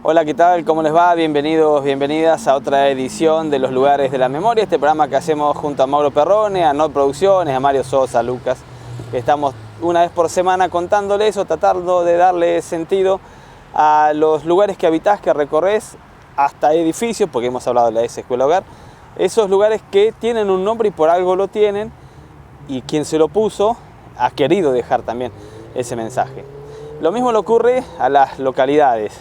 Hola, ¿qué tal? ¿Cómo les va? Bienvenidos, bienvenidas a otra edición de Los Lugares de la Memoria, este programa que hacemos junto a Mauro Perrone, a Not Producciones, a Mario Sosa, a Lucas. Estamos una vez por semana contándoles o tratando de darle sentido a los lugares que habitás, que recorres, hasta edificios, porque hemos hablado de la ex escuela hogar, esos lugares que tienen un nombre y por algo lo tienen, y quien se lo puso ha querido dejar también ese mensaje. Lo mismo le ocurre a las localidades.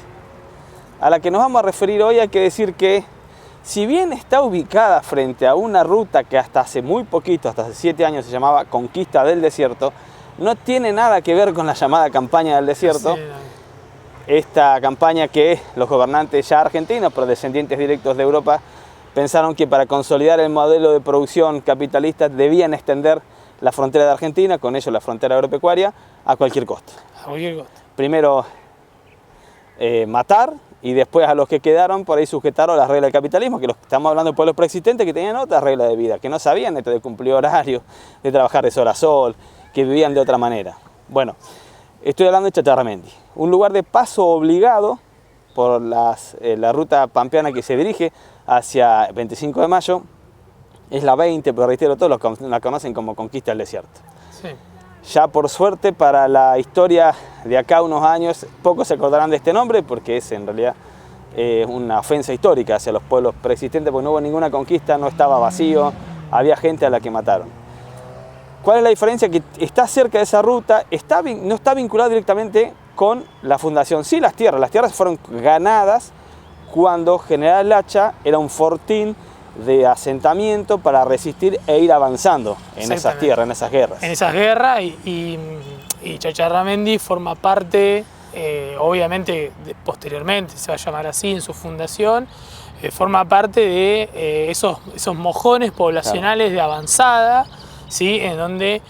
A la que nos vamos a referir hoy hay que decir que, si bien está ubicada frente a una ruta que hasta hace muy poquito, hasta hace 7 años se llamaba Conquista del Desierto, no tiene nada que ver con la llamada Campaña del Desierto. Sí. Esta campaña que los gobernantes ya argentinos, pero descendientes directos de Europa, pensaron que para consolidar el modelo de producción capitalista debían extender la frontera de Argentina, con ello la frontera agropecuaria, a cualquier costo. A cualquier costo. Primero matar, y después a los que quedaron por ahí sujetaron las reglas del capitalismo, que estamos hablando de pueblos preexistentes que tenían otras reglas de vida, que no sabían esto de cumplir horarios, de trabajar de sol a sol, que vivían de otra manera. Bueno, estoy hablando de Chacharramendi, un lugar de paso obligado por la ruta pampeana que se dirige hacia 25 de mayo, es la 20, pero reitero, todos la conocen como Conquista del Desierto. Sí. Ya por suerte para la historia de acá unos años, pocos se acordarán de este nombre porque es en realidad una ofensa histórica hacia los pueblos preexistentes, porque no hubo ninguna conquista, no estaba vacío, había gente a la que mataron. ¿Cuál es la diferencia? Que está cerca de esa ruta, no está vinculado directamente con la fundación. Sí, las tierras fueron ganadas cuando General Lacha era un fortín de asentamiento para resistir e ir avanzando en esas tierras, en esas guerras. En esas guerras y Chacharramendi forma parte, obviamente posteriormente se va a llamar así en su fundación, forma parte de esos mojones poblacionales de avanzada, ¿sí? En donde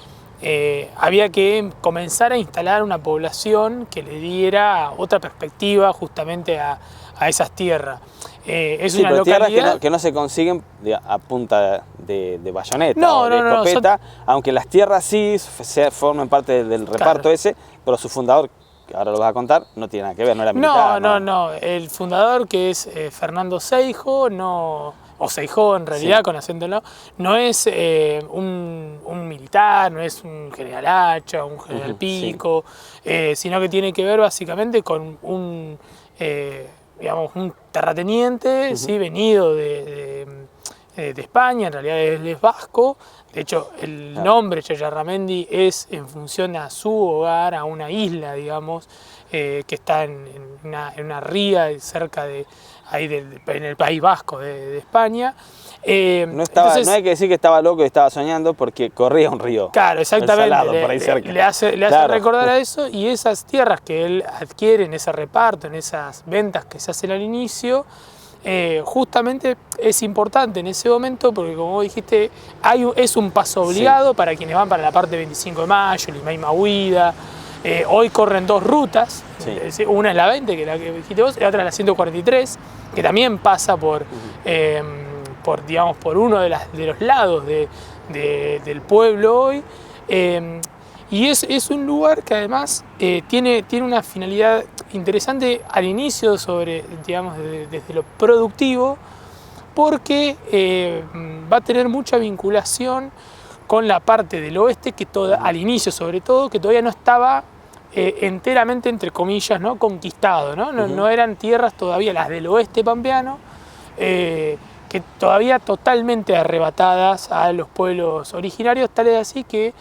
había que comenzar a instalar una población que le diera otra perspectiva justamente a esas tierras. Es una localidad tierras que no se consiguen a punta de bayoneta o de no, escopeta, aunque las tierras sí forman parte del reparto ese, pero su fundador, que ahora lo vas a contar, no tiene nada que ver, no era militar. No. El fundador, que es Fernando Seijo, o Seijó en realidad, sí, con acento no es un militar, no es un general Hacha, un general Pico, sí, sino que tiene que ver básicamente con un terrateniente, ¿sí? Venido de España, en realidad él es vasco. De hecho, el nombre Chacharramendi es en función a su hogar, a una isla, digamos, que está en una ría cerca de ahí en el País Vasco de España. No hay que decir que estaba loco y estaba soñando, porque corría un río. Claro, exactamente. Salado, por ahí cerca. Le hace recordar a eso, y esas tierras que él adquiere en ese reparto, en esas ventas que se hacen al inicio, justamente es importante en ese momento porque, como vos dijiste, es un paso obligado para quienes van para la parte de 25 de mayo, Limay Mahuida. Hoy corren 2 rutas, una es la 20, que es la que dijiste vos, y la otra es la 143, que también pasa por uno de los lados del pueblo hoy. Y es un lugar que además tiene una finalidad interesante al inicio desde lo productivo, porque va a tener mucha vinculación con la parte del oeste, que al inicio sobre todo, que todavía no estaba enteramente, entre comillas, ¿no? Conquistado, ¿no? No eran tierras todavía las del oeste pampeano, que todavía totalmente arrebatadas a los pueblos originarios, tal es así que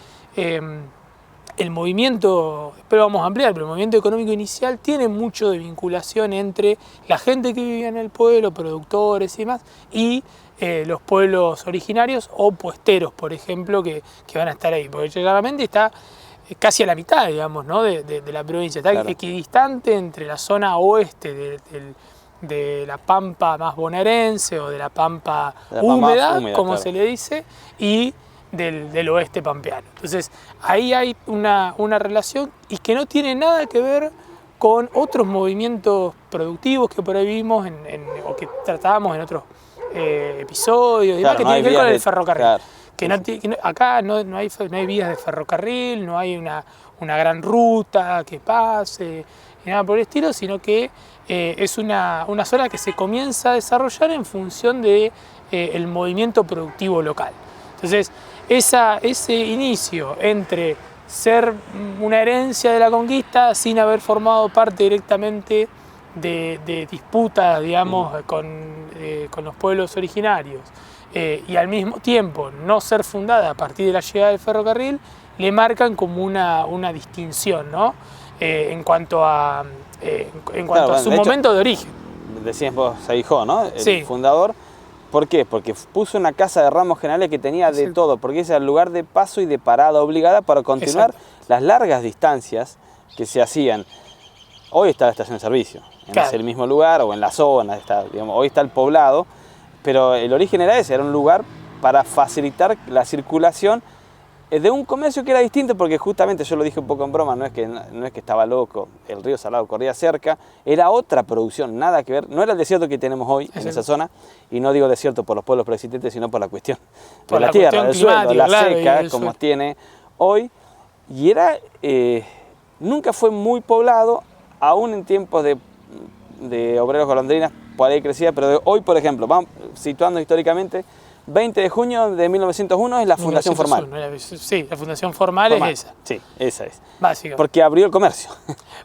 el movimiento, espero vamos a ampliar, pero el movimiento económico inicial tiene mucho de vinculación entre la gente que vivía en el pueblo, productores y demás, y los pueblos originarios o puesteros, por ejemplo, que van a estar ahí, porque Chacharramendi está casi a la mitad, digamos, ¿no? de la provincia, está equidistante entre la zona oeste de la pampa más bonaerense o de la pampa húmeda, como se le dice, y del oeste pampeano. Entonces ahí hay una relación y que no tiene nada que ver con otros movimientos productivos que por ahí vimos o que tratábamos en otros episodios, que tienen que ver con el ferrocarril. acá no hay vías de ferrocarril, no hay una gran ruta que pase, ni nada por el estilo, sino que es una zona que se comienza a desarrollar en función de el movimiento productivo local. Entonces, ese inicio entre ser una herencia de la conquista sin haber formado parte directamente de disputas, digamos, con los pueblos originarios, y al mismo tiempo no ser fundada a partir de la llegada del ferrocarril, le marcan como una distinción, ¿no? En cuanto a su momento de origen. Decías vos, Saijó, ¿no? El Sí. fundador. ¿Por qué? Porque puso una casa de ramos generales que tenía de todo, porque ese era el lugar de paso y de parada obligada para continuar las largas distancias que se hacían. Hoy está la estación de servicio, en el mismo lugar o en la zona, hoy está el poblado, pero el origen era ese, era un lugar para facilitar la circulación de un comercio que era distinto, porque justamente yo lo dije un poco en broma, no es que estaba loco, el río Salado corría cerca, era otra producción, nada que ver, no era el desierto que tenemos hoy en esa zona, y no digo desierto por los pueblos preexistentes, sino por la cuestión de la tierra, del suelo, la seca, como tiene hoy, y nunca fue muy poblado, aún en tiempos de obreros golondrinas, por ahí crecía, pero hoy, por ejemplo, vamos situando históricamente, 20 de junio de 1901 es la fundación formal. Sí, la fundación formal es esa. Sí, esa es. Básicamente. Porque abrió el comercio.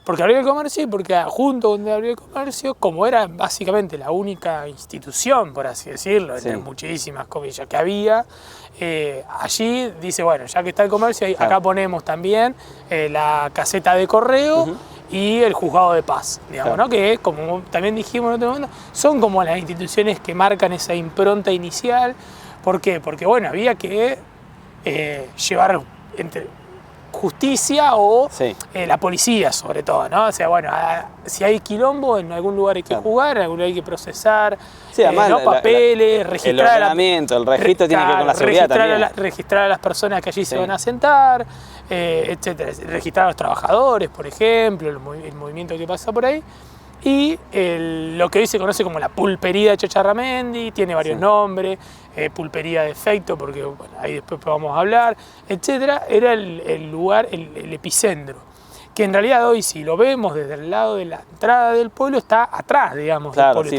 Porque abrió el comercio y porque junto donde abrió el comercio, como era básicamente la única institución, por así decirlo, entre muchísimas comillas que había, allí dice, bueno, ya que está el comercio, acá ponemos también la caseta de correo y el juzgado de paz, digamos, ¿no? Que como también dijimos en otro momento, son como las instituciones que marcan esa impronta inicial. ¿Por qué? Porque bueno, había que llevar entre justicia o la policía sobre todo, ¿no? O sea, bueno, si hay quilombo, en algún lugar hay que jugar, en algún lugar hay que procesar, además, papeles, registrar... El ordenamiento, el registro tiene que ver con la seguridad también. Registrar a las personas que allí se van a sentar, etcétera. Registrar a los trabajadores, por ejemplo, el movimiento que pasa por ahí. Y lo que hoy se conoce como la pulpería de Chacharramendi, tiene varios nombres, pulpería de efecto, porque bueno, ahí después vamos a hablar, etcétera, era el lugar, el epicentro, que en realidad hoy, si lo vemos desde el lado de la entrada del pueblo, está atrás, digamos, del pueblo.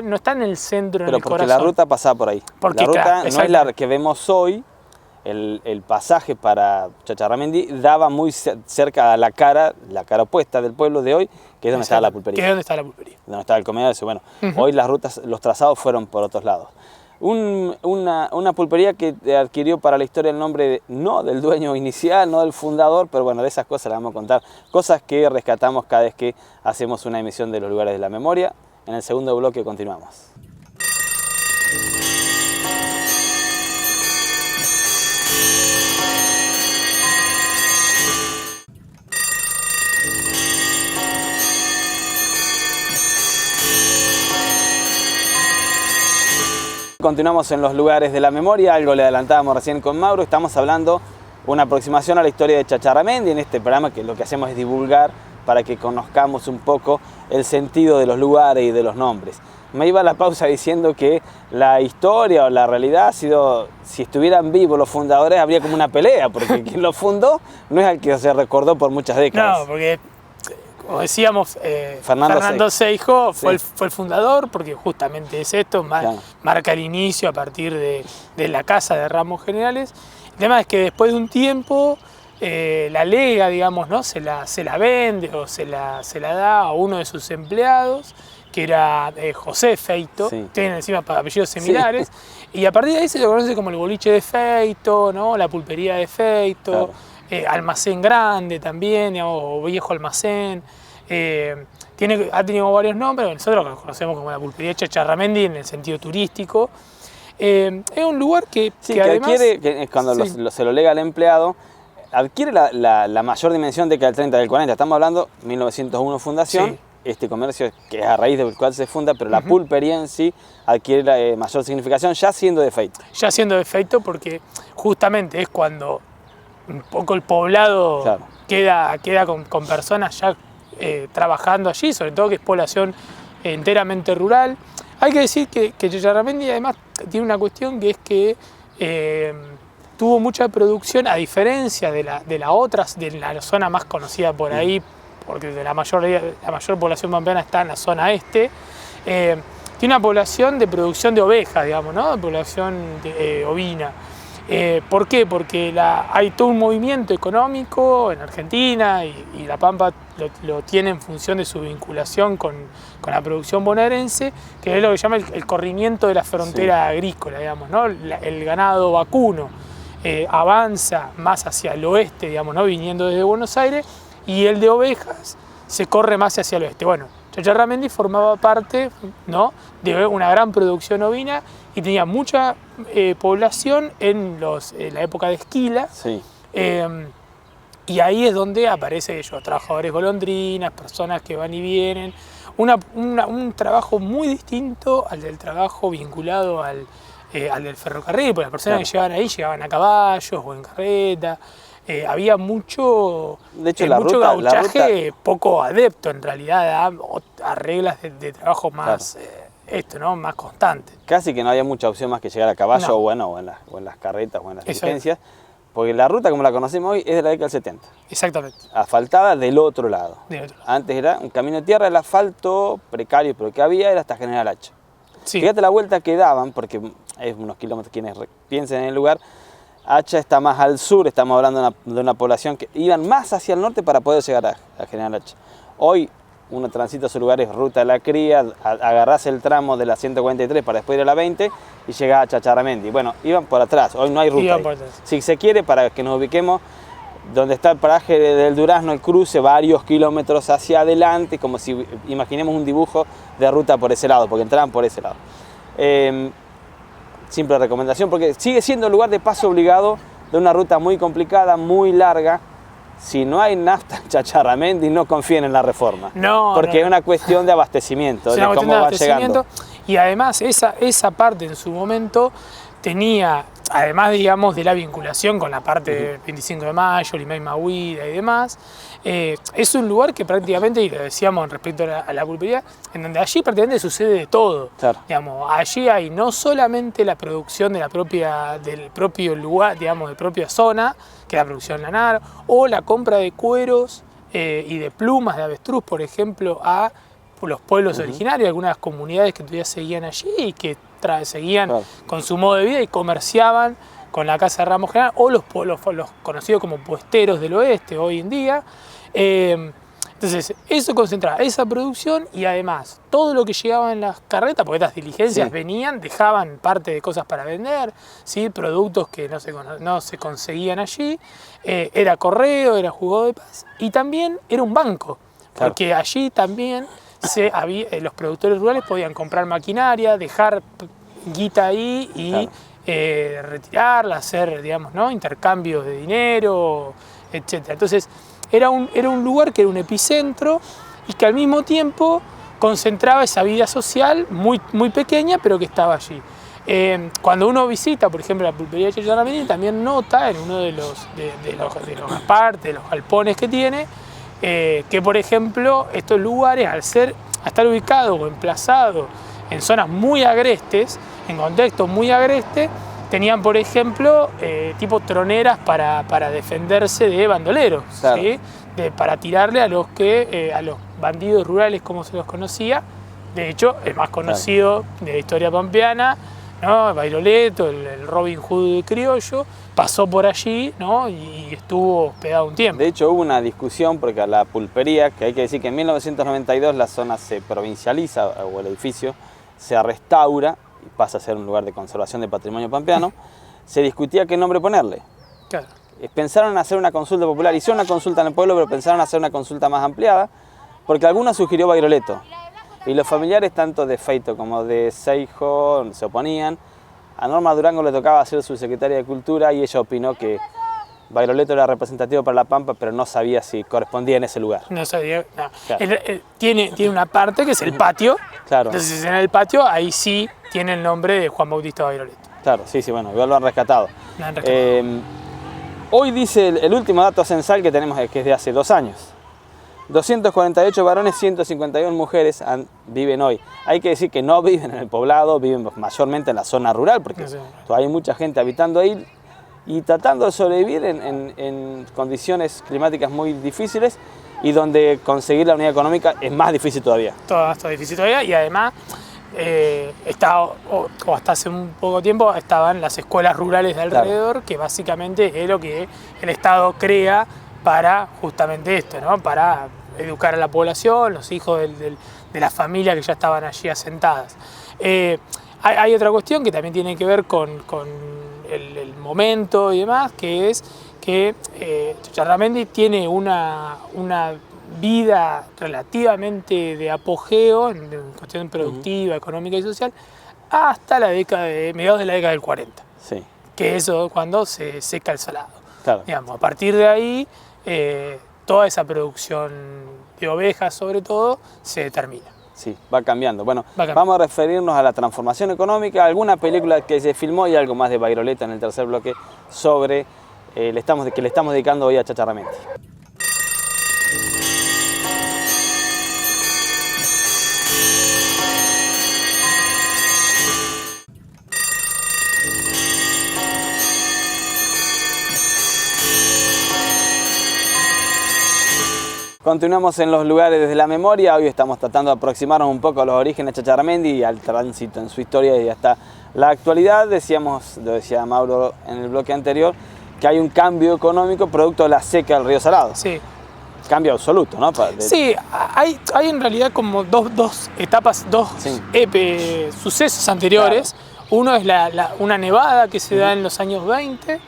No está en el centro, en el corazón. Porque la ruta pasaba por ahí. Porque, la ruta no es la que vemos hoy. El pasaje para Chacharramendi daba muy cerca a la cara opuesta del pueblo de hoy, que es donde estaba la pulpería. Que es donde está la pulpería. Donde estaba el comercio. Bueno, hoy las rutas, los trazados fueron por otros lados. Una pulpería que adquirió para la historia el nombre no del dueño inicial, no del fundador, pero bueno, de esas cosas las vamos a contar. Cosas que rescatamos cada vez que hacemos una emisión de los lugares de la memoria. En el segundo bloque continuamos. Continuamos en los lugares de la memoria, algo le adelantábamos recién con Mauro, estamos hablando una aproximación a la historia de Chacharramendi en este programa, que lo que hacemos es divulgar para que conozcamos un poco el sentido de los lugares y de los nombres. Me iba a la pausa diciendo que la historia o la realidad ha sido, si estuvieran vivos los fundadores, habría como una pelea, porque quien lo fundó no es el que se recordó por muchas décadas. No, porque... Como decíamos, Fernando Saijó fue el fundador, porque justamente es esto, marca el inicio a partir de la Casa de Ramos Generales. El tema es que después de un tiempo la lega, digamos, ¿no? se la vende o se la da a uno de sus empleados, que era José Feito, tienen encima apellidos similares, y a partir de ahí se lo conoce como el boliche de Feito, ¿no? La pulpería de Feito. Almacén grande también, digamos, o viejo almacén. Ha tenido varios nombres, nosotros lo conocemos como la pulpería de Chacharramendi en el sentido turístico. Es un lugar que además... adquiere, cuando se lo lega al empleado, adquiere la mayor dimensión de que el 30 del 40. Estamos hablando 1901 fundación, este comercio que es a raíz del cual se funda, pero la pulpería en sí adquiere la mayor significación ya siendo de Feito. Ya siendo de Feito, porque justamente es cuando un poco el poblado queda con personas ya trabajando allí, sobre todo que es población enteramente rural. Hay que decir que Chacharramendi además tiene una cuestión que es que tuvo mucha producción, a diferencia de la zona más conocida por ahí, porque la mayor población pampeana está en la zona este. Tiene una población de producción de ovejas, digamos, ¿no? Población ovina. ¿Por qué? Porque hay todo un movimiento económico en Argentina y La Pampa lo tiene en función de su vinculación con la producción bonaerense, que es lo que se llama el corrimiento de la frontera agrícola, digamos, ¿no? El ganado vacuno avanza más hacia el oeste, digamos, ¿no? Viniendo desde Buenos Aires, y el de ovejas se corre más hacia el oeste. Bueno, Chayarramendi formaba parte, ¿no?, de una gran producción ovina y tenía mucha población en la época de Esquila. Sí. Y ahí es donde aparecen ellos, trabajadores golondrinas, personas que van y vienen. Un trabajo muy distinto al del trabajo vinculado al del ferrocarril, porque las personas que llegaban ahí llegaban a caballos o en carreta. Había mucho, de hecho, mucho gauchaje poco adepto en realidad a reglas de trabajo más, ¿no?, más constante. Casi que no había mucha opción más que llegar a caballo, No. o en las carretas o en las diligencias, porque la ruta como la conocemos hoy es de la década del 70. Exactamente. Asfaltada del otro lado. Del otro lado. Antes era un camino de tierra, el asfalto precario, pero que había era hasta General Hacha. Sí. Fíjate la vuelta que daban, porque es unos kilómetros, quienes piensen en el lugar. Hacha está más al sur, estamos hablando de una población que iban más hacia el norte para poder llegar a General Hacha. Hoy uno transita esos lugares, ruta de la cría, agarrás el tramo de la 143 para después ir a la 20 y llegás a Chayarramendi. Bueno, iban por atrás, hoy no hay ruta. Iban por atrás. Si se quiere, para que nos ubiquemos, donde está el paraje del Durazno, el cruce, varios kilómetros hacia adelante, como si imaginemos un dibujo de ruta por ese lado, porque entraban por ese lado. Simple recomendación, porque sigue siendo el lugar de paso obligado de una ruta muy complicada, muy larga. Si no hay nafta en Chayarramendi, no confíen en la reforma. No, porque es una cuestión de abastecimiento, es de una cómo cuestión de va abastecimiento. llegando. Y además esa parte en su momento tenía, además, digamos, de la vinculación con la parte del 25 de mayo, Limay Mahuida y demás, es un lugar que prácticamente, y lo decíamos respecto a la pulpería, en donde allí prácticamente sucede de todo. Claro. Digamos, allí hay no solamente la producción del propio lugar, digamos, de propia zona, que es la producción lanar, o la compra de cueros y de plumas de avestruz, por ejemplo, a los pueblos originarios, algunas comunidades que todavía seguían allí y que seguían con su modo de vida y comerciaban con la Casa de Ramos General, o los conocidos como puesteros del oeste hoy en día. Entonces, eso concentraba esa producción y además todo lo que llegaba en las carretas, porque estas diligencias venían, dejaban parte de cosas para vender, ¿sí?, productos que no se conseguían allí, era correo, era juzgado de paz y también era un banco, porque allí también los productores rurales podían comprar maquinaria, dejar guita ahí y retirarla, hacer, digamos, ¿no?, intercambios de dinero, etc. Entonces, era un lugar que era un epicentro y que al mismo tiempo concentraba esa vida social muy, muy pequeña, pero que estaba allí. Cuando uno visita, por ejemplo, la pulpería de Chayarramendi, también nota en uno de los galpones que tiene, que, por ejemplo, estos lugares, al estar ubicados o emplazados en zonas muy agrestes, en contextos muy agrestes, tenían, por ejemplo, tipo troneras para defenderse de bandoleros, ¿sí?, para tirarle a los bandidos rurales, como se los conocía. De hecho, el más conocido de la historia pampeana, ¿no?, Bairoleto, el Robin Hood criollo, pasó por allí, ¿no?, y estuvo hospedado un tiempo. De hecho, hubo una discusión porque a la pulpería, que hay que decir que en 1992 la zona se provincializa, o el edificio se restaura y pasa a ser un lugar de conservación de patrimonio pampeano, se discutía qué nombre ponerle. Claro. Pensaron en hacer una consulta popular, hicieron una consulta en el pueblo, pero pensaron en hacer una consulta más ampliada, porque alguna sugirió Bairoleto. Y los familiares, tanto de Feito como de Seijo, se oponían. A Norma Durango le tocaba ser su secretaria de Cultura y ella opinó que Bairoleto era representativo para La Pampa, pero no sabía si correspondía en ese lugar. No sabía, no. Claro. Tiene una parte que es el patio. Claro. Entonces, en el patio, ahí sí tiene el nombre de Juan Bautista Bairoleto. Claro, sí, bueno, igual lo han rescatado. Lo han rescatado. Hoy dice el último dato censal que tenemos, que es de hace 2 años. 248 varones, 151 mujeres viven hoy. Hay que decir que no viven en el poblado, viven mayormente en la zona rural, porque todavía hay mucha gente habitando ahí y tratando de sobrevivir en condiciones climáticas muy difíciles y donde conseguir la unidad económica es más difícil todavía. Todo está difícil todavía y además hasta hace un poco tiempo estaban las escuelas rurales de alrededor, que básicamente es lo que el Estado crea para justamente esto, ¿no? Para educar a la población, los hijos de las familias que ya estaban allí asentadas. Hay otra cuestión que también tiene que ver con el momento y demás, que es que Chacharramendi tiene una vida relativamente de apogeo en cuestión productiva, económica y social, hasta la mediados de la década del 40. Sí. Que es cuando se seca el salado. Claro. Digamos, a partir de ahí, toda esa producción de ovejas, sobre todo, se termina. Sí, va cambiando. Bueno, vamos a referirnos a la transformación económica, alguna película que se filmó y algo más de Bayroleta en el tercer bloque sobre que le estamos dedicando hoy a Chacharramendi. Continuamos en los lugares desde la memoria. Hoy estamos tratando de aproximarnos un poco a los orígenes de Chacharramendi y al tránsito en su historia y hasta la actualidad. Lo decía Mauro en el bloque anterior, que hay un cambio económico producto de la seca del río Salado. Sí. Cambio absoluto, ¿no? Sí, hay en realidad como dos etapas, sucesos anteriores. Claro. Uno es una nevada que se da en los años 20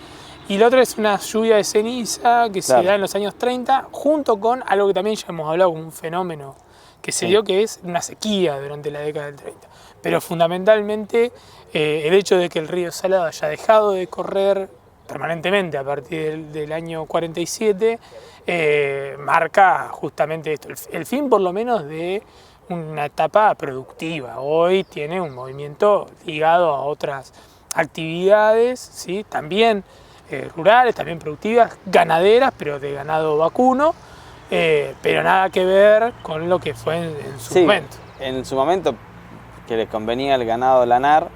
y la otra es una lluvia de ceniza que se da en los años 30, junto con algo que también ya hemos hablado, un fenómeno que se dio, que es una sequía durante la década del 30. Pero fundamentalmente el hecho de que el río Salado haya dejado de correr permanentemente a partir del año 47 marca justamente esto, el fin por lo menos de una etapa productiva. Hoy tiene un movimiento ligado a otras actividades, ¿sí? También rurales, también productivas, ganaderas, pero de ganado vacuno, pero nada que ver con lo que fue en su momento. En su momento, que les convenía el ganado lanar,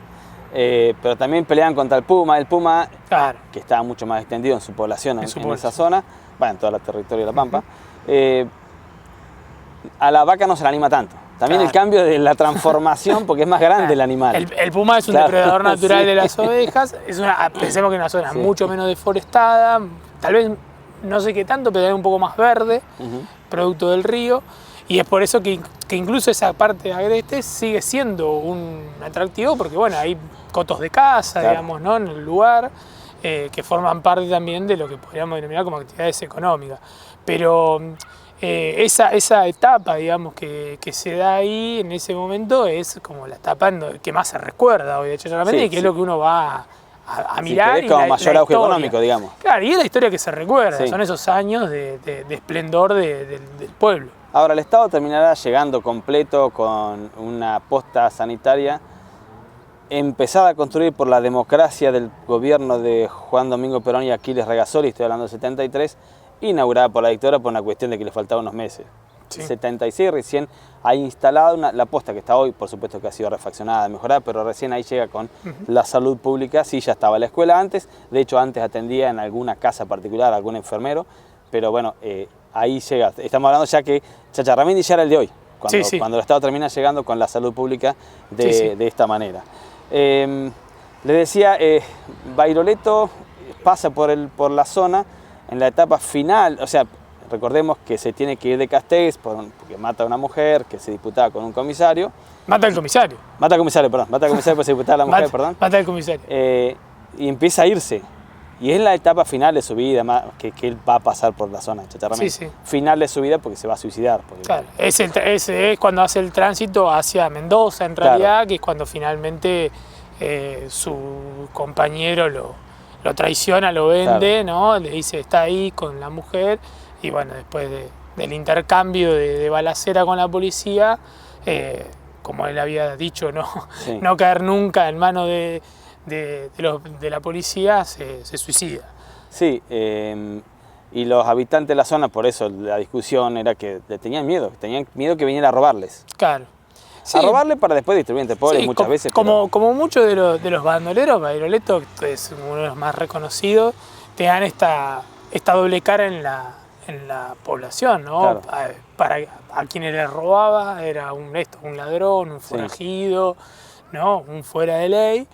pero también peleaban contra el puma, claro, que estaba mucho más extendido en su población en esa zona, en todo el territorio de La Pampa. A la vaca no se la anima tanto. También el cambio de la transformación, porque es más grande el animal. El puma es un depredador natural de las ovejas. Pensemos que es una zona mucho menos deforestada, tal vez no sé qué tanto, pero es un poco más verde, producto del río. Y es por eso que incluso esa parte de agreste sigue siendo un atractivo, porque bueno, hay cotos de caza, digamos, ¿no? En el lugar, que forman parte también de lo que podríamos denominar como actividades económicas. Pero esa etapa, digamos, que se da ahí en ese momento es como la etapa que más se recuerda hoy de Chacharramendi, que es lo que uno va a mirar. Que es como mayor auge económico, digamos. Claro, y es la historia que se recuerda, son esos años de esplendor del pueblo. Ahora, el Estado terminará llegando completo con una posta sanitaria empezada a construir por la democracia del gobierno de Juan Domingo Perón y Aquiles Regasoli, estoy hablando del 73, inaugurada por la dictadura por una cuestión de que le faltaban unos meses. En 76 recién ha instalado la posta que está hoy, por supuesto que ha sido refaccionada, mejorada, pero recién ahí llega con la salud pública. Sí, ya estaba la escuela antes, de hecho antes atendía en alguna casa particular, algún enfermero, pero bueno, ahí llega. Estamos hablando ya que Chacharramendi ya era el de hoy, cuando el Estado termina llegando con la salud pública de esta manera. Le decía, Bairoleto pasa por la zona en la etapa final, o sea, recordemos que se tiene que ir de Castells porque mata a una mujer que se disputaba con un comisario. Mata al comisario. Mata al comisario porque se disputaba a la mujer, Mata al comisario. Y empieza a irse. Y es la etapa final de su vida, que él va a pasar por la zona de Chacharramendi. Final de su vida porque se va a suicidar. Claro, es cuando hace el tránsito hacia Mendoza, en realidad, que es cuando finalmente su compañero lo traiciona, lo vende, ¿no? Le dice, está ahí con la mujer. Y bueno, después del intercambio de balacera con la policía, como él había dicho, no caer nunca en manos de la policía, se suicida. Sí, Y los habitantes de la zona, por eso la discusión era que le tenían miedo que viniera a robarles. Claro. Sí. A robarle para después distribuir entre pobres, Sí, muchas veces. Como muchos de los bandoleros, Bairoleto, que es uno de los más reconocidos, te dan esta doble cara en la población, ¿no? Claro. A quienes les robaba era un ladrón, un forajido, ¿no? Un fuera de ley,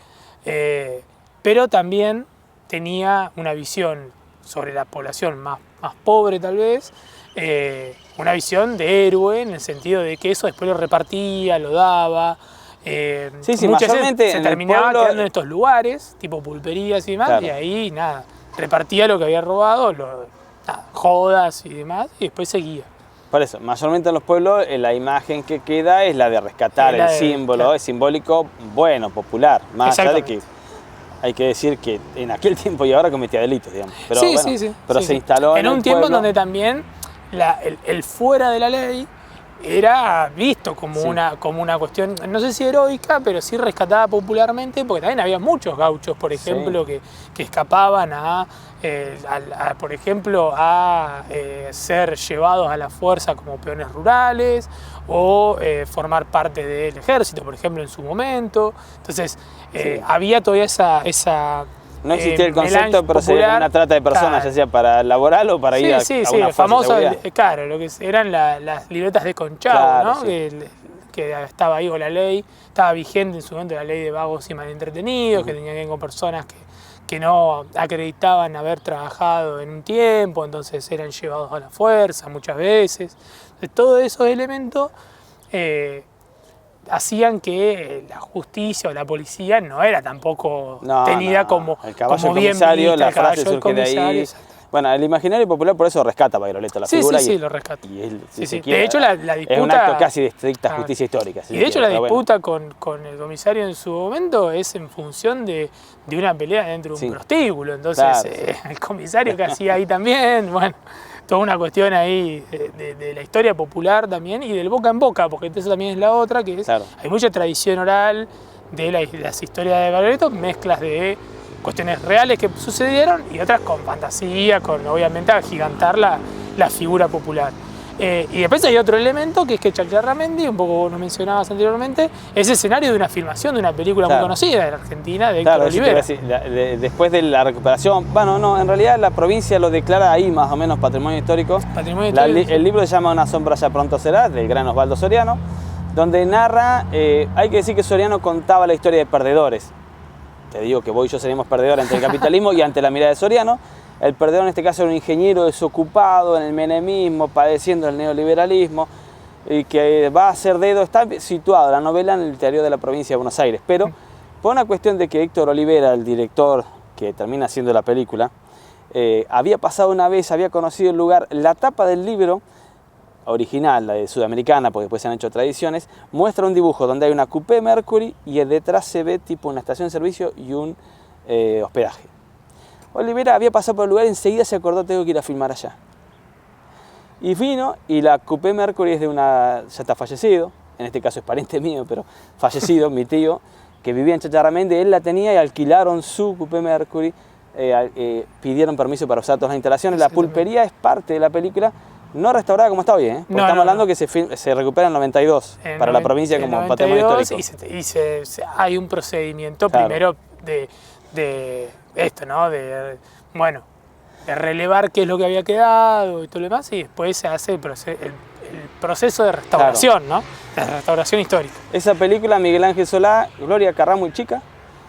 pero también tenía una visión sobre la población más pobre tal vez, una visión de héroe en el sentido de que eso después lo repartía, lo daba. Muchas veces se terminaba quedando en estos lugares, tipo pulperías y demás, claro. Y ahí nada, repartía lo que había robado, jodas y demás, y después seguía. Por eso, mayormente en los pueblos la imagen que queda es la de rescatar el símbolo, claro. Es simbólico, bueno, popular, más allá de que hay que decir que en aquel tiempo y ahora cometía delitos, digamos. Pero, sí, bueno, sí. Pero se instaló en un tiempo donde también el fuera de la ley era visto como una cuestión, no sé si heroica, pero sí rescatada popularmente, porque también había muchos gauchos, por ejemplo, que escapaban por ejemplo, a ser llevados a la fuerza como peones rurales o formar parte del ejército, por ejemplo, en su momento. Entonces, había todavía esa no existía el concepto, pero se veía una trata de personas, claro. Ya sea para laboral o para ir a una famoso, claro, lo que eran las libretas de Conchavo, claro, ¿no? Que estaba ahí con la ley, estaba vigente en su momento la ley de vagos y malentretenidos, que tenía que ver con personas que no acreditaban haber trabajado en un tiempo, entonces eran llevados a la fuerza muchas veces. Entonces, todos esos elementos hacían que la justicia o la policía no era tampoco tenida como bien vista. La frase surge de ahí. Bueno, el imaginario popular por eso rescata a Bairoleto, la figura. Sí, lo rescata. Y él, de hecho, la disputa... Es un acto casi de estricta justicia histórica. Y de hecho la disputa con el comisario en su momento es en función de una pelea dentro de un prostíbulo. Entonces, claro, el comisario que hacía ahí también, bueno... Toda una cuestión ahí de la historia popular también y del boca en boca, porque eso también es la otra, que es, claro, hay mucha tradición oral de las historias de Bairoleto, mezclas de cuestiones reales que sucedieron y otras con fantasía, con obviamente agigantar la figura popular. Y después hay otro elemento que es que Chacharramendi, un poco lo mencionabas anteriormente, es escenario de una filmación de una película, claro, muy conocida de la Argentina, de Héctor Olivera. Después de la recuperación, bueno, no, en realidad la provincia lo declara ahí más o menos patrimonio histórico. El libro se llama Una sombra ya pronto será, del gran Osvaldo Soriano, donde narra, hay que decir que Soriano contaba la historia de perdedores. Te digo que vos y yo seríamos perdedores ante el capitalismo y ante la mirada de Soriano. El perdedor en este caso era un ingeniero desocupado en el menemismo, padeciendo el neoliberalismo, y que va a ser dedo. Está situado la novela en el interior de la provincia de Buenos Aires, pero por una cuestión de que Héctor Olivera, el director que termina haciendo la película, había pasado una vez, había conocido el lugar. La tapa del libro original, la de sudamericana, porque después se han hecho tradiciones, muestra un dibujo donde hay una Coupé Mercury y detrás se ve tipo una estación de servicio y un hospedaje. Olivera había pasado por el lugar y enseguida se acordó, tengo que ir a filmar allá. Y vino, y la Coupé Mercury es de ya está fallecido, en este caso es pariente mío, pero fallecido, mi tío, que vivía en Chacharramendi, él la tenía y alquilaron su Coupé Mercury, pidieron permiso para usar todas las instalaciones. La pulpería es parte de la película, no restaurada como está hoy, porque estamos hablando que se recupera en 92, para la provincia como patrimonio histórico. Y hay un procedimiento, claro, primero de esto, ¿no? De relevar qué es lo que había quedado y todo lo demás, y después se hace el proceso de restauración, claro, ¿no? De restauración histórica. Esa película, Miguel Ángel Solá, Gloria Carrá muy chica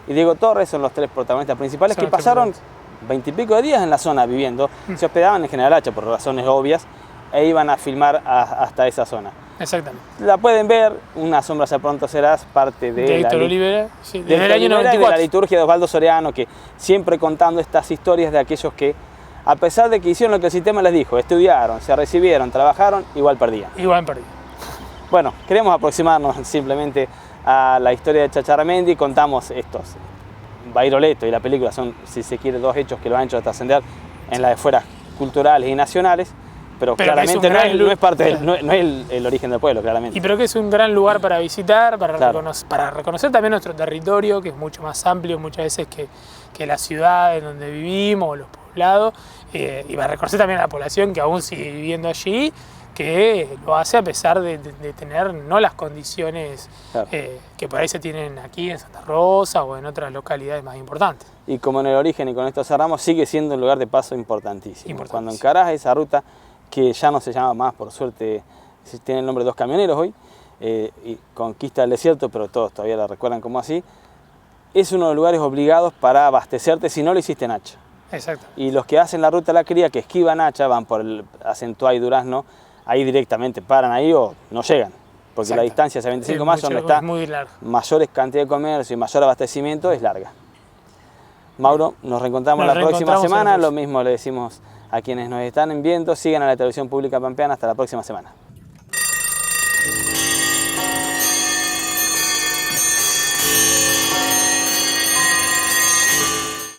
y Diego Torres son los tres protagonistas principales, que pasaron 20 y pico de días en la zona viviendo. Se hospedaban en General Hacha por razones obvias e iban a filmar hasta esa zona. Exactamente. La pueden ver, Una sombra ya pronto serás, parte de Héctor Olivera, desde el año 94. De la liturgia de Osvaldo Soriano, que siempre contando estas historias de aquellos que, a pesar de que hicieron lo que el sistema les dijo, estudiaron, se recibieron, trabajaron, igual perdían. Bueno, queremos aproximarnos simplemente a la historia de Chacharramendi, contamos estos. Bairoleto y la película son, si se quiere, dos hechos que lo han hecho trascender en las esferas culturales y nacionales. pero Pero claramente es un no es parte claro. no es el origen del pueblo, claramente. Y pero que es un gran lugar para visitar, Claro. para reconocer también nuestro territorio, que es mucho más amplio muchas veces que la ciudad en donde vivimos, o los poblados, y para reconocer también a la población que aún sigue viviendo allí, que lo hace a pesar de tener no las condiciones Claro. que por ahí se tienen aquí en Santa Rosa o en otras localidades más importantes. Y como en el origen, y con esto cerramos, sigue siendo un lugar de paso importantísimo. Importantísimo. Cuando encarás esa ruta, que ya no se llama más, por suerte, tiene el nombre de Dos Camioneros hoy, y conquista el desierto, pero todos todavía la recuerdan como así, es uno de los lugares obligados para abastecerte si no lo hiciste en hacha. Exacto. Y los que hacen la ruta de la cría, que esquivan hacha, van por el Acentuá y Durazno, ahí directamente paran ahí o no llegan. Porque Exacto. la distancia hacia 25 más, donde está Es muy largo. mayores cantidad de comercio y mayor abastecimiento, es larga. Mauro, nos reencontramos la próxima semana. Lo mismo le decimos a quienes nos están viendo. Sigan a la Televisión Pública Pampeana. Hasta la próxima semana.